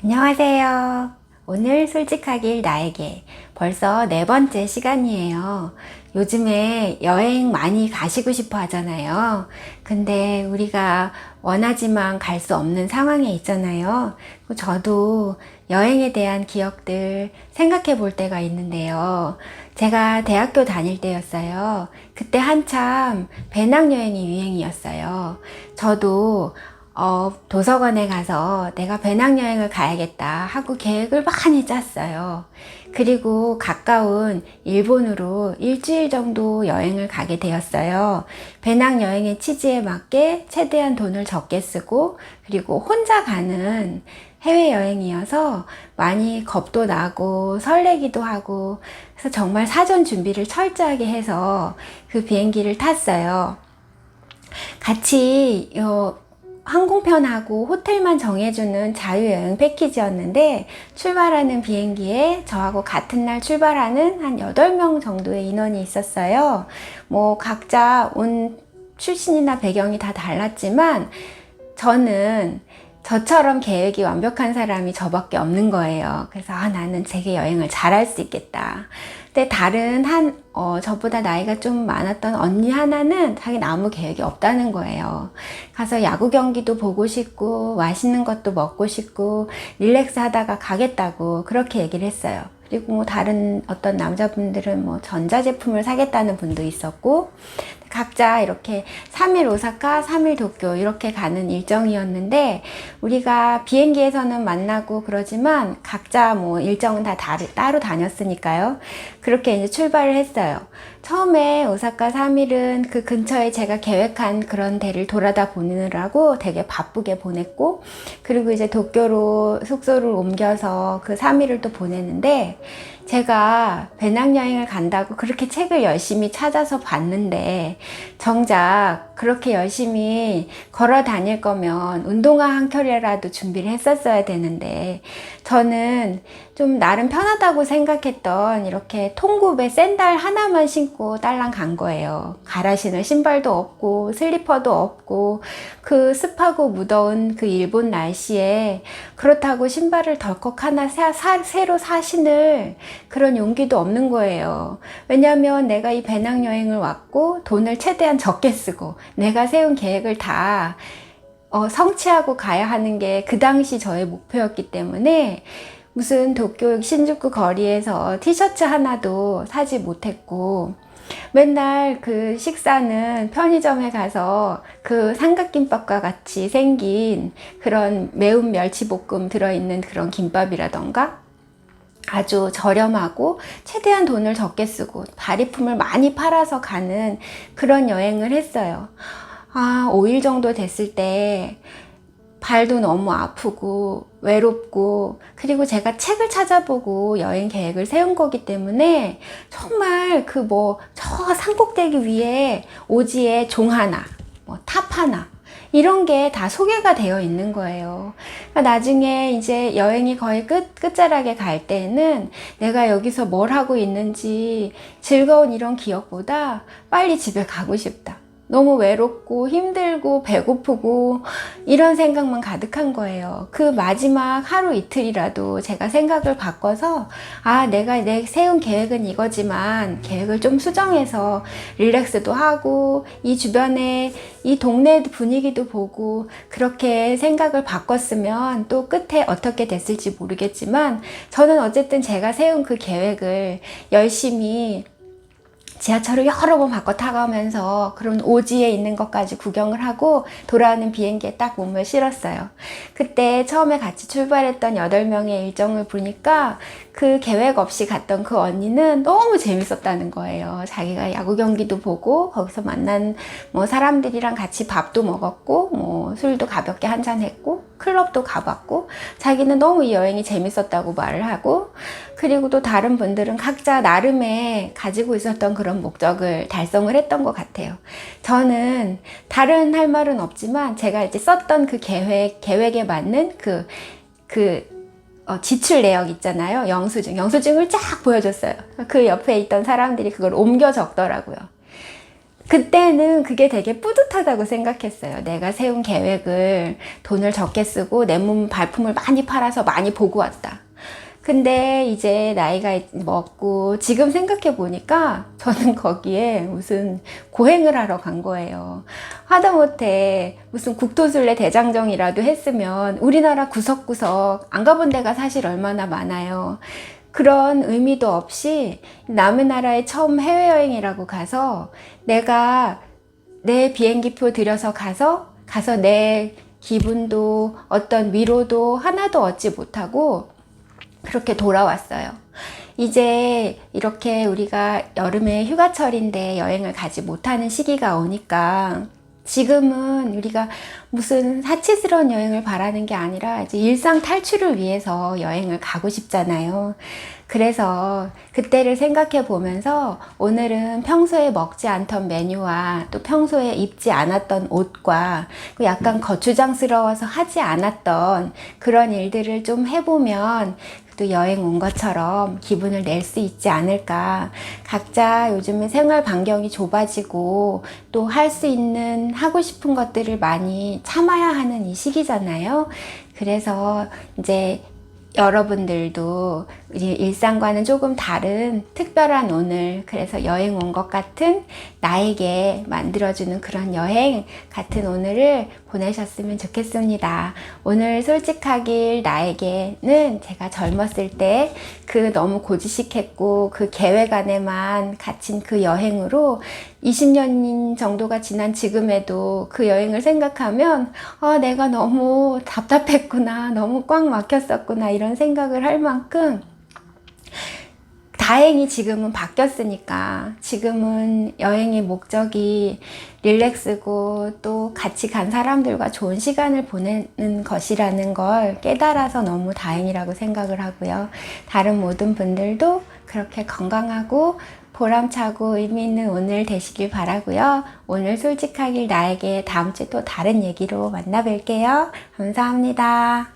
안녕하세요. 오늘 솔직하길 나에게 벌써 네 번째 시간이에요. 요즘에 여행 많이 가시고 싶어 하잖아요. 근데 우리가 원하지만 갈 수 없는 상황에 있잖아요. 저도 여행에 대한 기억들 생각해 볼 때가 있는데요. 제가 대학교 다닐 때였어요. 그때 한참 배낭여행이 유행이었어요. 저도 도서관에 가서 내가 배낭여행을 가야겠다 하고 계획을 많이 짰어요. 그리고 가까운 일본으로 일주일 정도 여행을 가게 되었어요. 배낭여행의 취지에 맞게 최대한 돈을 적게 쓰고, 그리고 혼자 가는 해외여행이어서 많이 겁도 나고 설레기도 하고, 그래서 정말 사전 준비를 철저하게 해서 그 비행기를 탔어요. 같이 항공편하고 호텔만 정해주는 자유여행 패키지였는데, 출발하는 비행기에 저하고 같은 날 출발하는 한 8명 정도의 인원이 있었어요. 뭐 각자 온 출신이나 배경이 다 달랐지만 저는 저처럼 계획이 완벽한 사람이 저밖에 없는 거예요. 그래서 나는 세계 여행을 잘할 수 있겠다. 근데 다른 저보다 나이가 좀 많았던 언니 하나는 자기는 아무 계획이 없다는 거예요. 가서 야구 경기도 보고 싶고 맛있는 것도 먹고 싶고 릴렉스 하다가 가겠다고 그렇게 얘기를 했어요. 그리고 뭐 다른 어떤 남자분들은 뭐 전자제품을 사겠다는 분도 있었고, 각자 이렇게 3일 오사카, 3일 도쿄 이렇게 가는 일정이었는데, 우리가 비행기에서는 만나고 그러지만 각자 뭐 일정은 다 따로 다녔으니까요. 그렇게 이제 출발을 했어요. 처음에 오사카 3일은 그 근처에 제가 계획한 그런 데를 돌아다 보느라고 되게 바쁘게 보냈고, 그리고 이제 도쿄로 숙소를 옮겨서 그 3일을 또 보냈는데, 제가 배낭여행을 간다고 그렇게 책을 열심히 찾아서 봤는데, 정작 그렇게 열심히 걸어 다닐 거면 운동화 한 켤레라도 준비를 했었어야 되는데, 저는 좀 나름 편하다고 생각했던 이렇게 통굽에 샌들 하나만 신고 딸랑 간 거예요. 갈아 신을 신발도 없고 슬리퍼도 없고, 그 습하고 무더운 그 일본 날씨에 그렇다고 신발을 덜컥 하나 새로 사신을 그런 용기도 없는 거예요. 왜냐하면 내가 이 배낭여행을 왔고 돈을 최대한 적게 쓰고 내가 세운 계획을 다 성취하고 가야 하는 게 그 당시 저의 목표였기 때문에 무슨 도쿄 신주쿠 거리에서 티셔츠 하나도 사지 못했고, 맨날 그 식사는 편의점에 가서 그 삼각김밥과 같이 생긴 그런 매운 멸치볶음 들어있는 그런 김밥이라던가 아주 저렴하고 최대한 돈을 적게 쓰고 발휘품을 많이 팔아서 가는 그런 여행을 했어요. 5일 정도 됐을 때 발도 너무 아프고 외롭고, 그리고 제가 책을 찾아보고 여행 계획을 세운 거기 때문에 정말 저 산꼭대기 위에 오지에 종 하나, 탑 하나, 이런 게 다 소개가 되어 있는 거예요. 그러니까 나중에 이제 여행이 거의 끝자락에 갈 때는 내가 여기서 뭘 하고 있는지 즐거운 이런 기억보다 빨리 집에 가고 싶다. 너무 외롭고 힘들고 배고프고 이런 생각만 가득한 거예요. 그 마지막 하루 이틀이라도 제가 생각을 바꿔서 내가 세운 계획은 이거지만 계획을 좀 수정해서 릴렉스도 하고 이 주변에 이 동네 분위기도 보고 그렇게 생각을 바꿨으면 또 끝에 어떻게 됐을지 모르겠지만, 저는 어쨌든 제가 세운 그 계획을 열심히 지하철을 여러 번 바꿔 타가면서 그런 오지에 있는 것까지 구경을 하고 돌아오는 비행기에 딱 몸을 실었어요. 그때 처음에 같이 출발했던 8명의 일정을 보니까 그 계획 없이 갔던 그 언니는 너무 재밌었다는 거예요. 자기가 야구 경기도 보고 거기서 만난 사람들이랑 같이 밥도 먹었고 술도 가볍게 한잔 했고 클럽도 가봤고, 자기는 너무 이 여행이 재밌었다고 말을 하고, 그리고 또 다른 분들은 각자 나름의 가지고 있었던 그런 목적을 달성을 했던 것 같아요. 저는 다른 할 말은 없지만 제가 이제 썼던 그 계획에 맞는 지출 내역 있잖아요. 영수증을 쫙 보여줬어요. 그 옆에 있던 사람들이 그걸 옮겨 적더라고요. 그때는 그게 되게 뿌듯하다고 생각했어요. 내가 세운 계획을 돈을 적게 쓰고 내 몸 발품을 많이 팔아서 많이 보고 왔다. 근데 이제 나이가 먹고 지금 생각해 보니까 저는 거기에 무슨 고행을 하러 간 거예요. 하다못해 무슨 국토순례 대장정이라도 했으면 우리나라 구석구석 안 가본 데가 사실 얼마나 많아요. 그런 의미도 없이 남의 나라에 처음 해외여행이라고 가서 내가 내 비행기표 들여서 가서 내 기분도 어떤 위로도 하나도 얻지 못하고 그렇게 돌아왔어요. 이제 이렇게 우리가 여름에 휴가철인데 여행을 가지 못하는 시기가 오니까 지금은 우리가 무슨 사치스러운 여행을 바라는 게 아니라 이제 일상 탈출을 위해서 여행을 가고 싶잖아요. 그래서 그때를 생각해 보면서 오늘은 평소에 먹지 않던 메뉴와 또 평소에 입지 않았던 옷과 약간 거추장스러워서 하지 않았던 그런 일들을 좀 해보면 또 여행 온 것처럼 기분을 낼 수 있지 않을까. 각자 요즘에 생활 반경이 좁아지고 또 할 수 있는 하고 싶은 것들을 많이 참아야 하는 이 시기잖아요. 그래서 이제 여러분들도 일상과는 조금 다른 특별한 오늘, 그래서 여행 온 것 같은 나에게 만들어주는 그런 여행 같은 오늘을 보내셨으면 좋겠습니다. 오늘 솔직하길 나에게는 제가 젊었을 때 그 너무 고지식했고 그 계획 안에만 갇힌 그 여행으로 20년 정도가 지난 지금에도 그 여행을 생각하면 내가 너무 답답했구나, 너무 꽉 막혔었구나 이런 생각을 할 만큼 다행히 지금은 바뀌었으니까 지금은 여행의 목적이 릴렉스고 또 같이 간 사람들과 좋은 시간을 보내는 것이라는 걸 깨달아서 너무 다행이라고 생각을 하고요. 다른 모든 분들도 그렇게 건강하고 보람차고 의미 있는 오늘 되시길 바라고요. 오늘 솔직하길 나에게 다음 주에 또 다른 얘기로 만나 뵐게요. 감사합니다.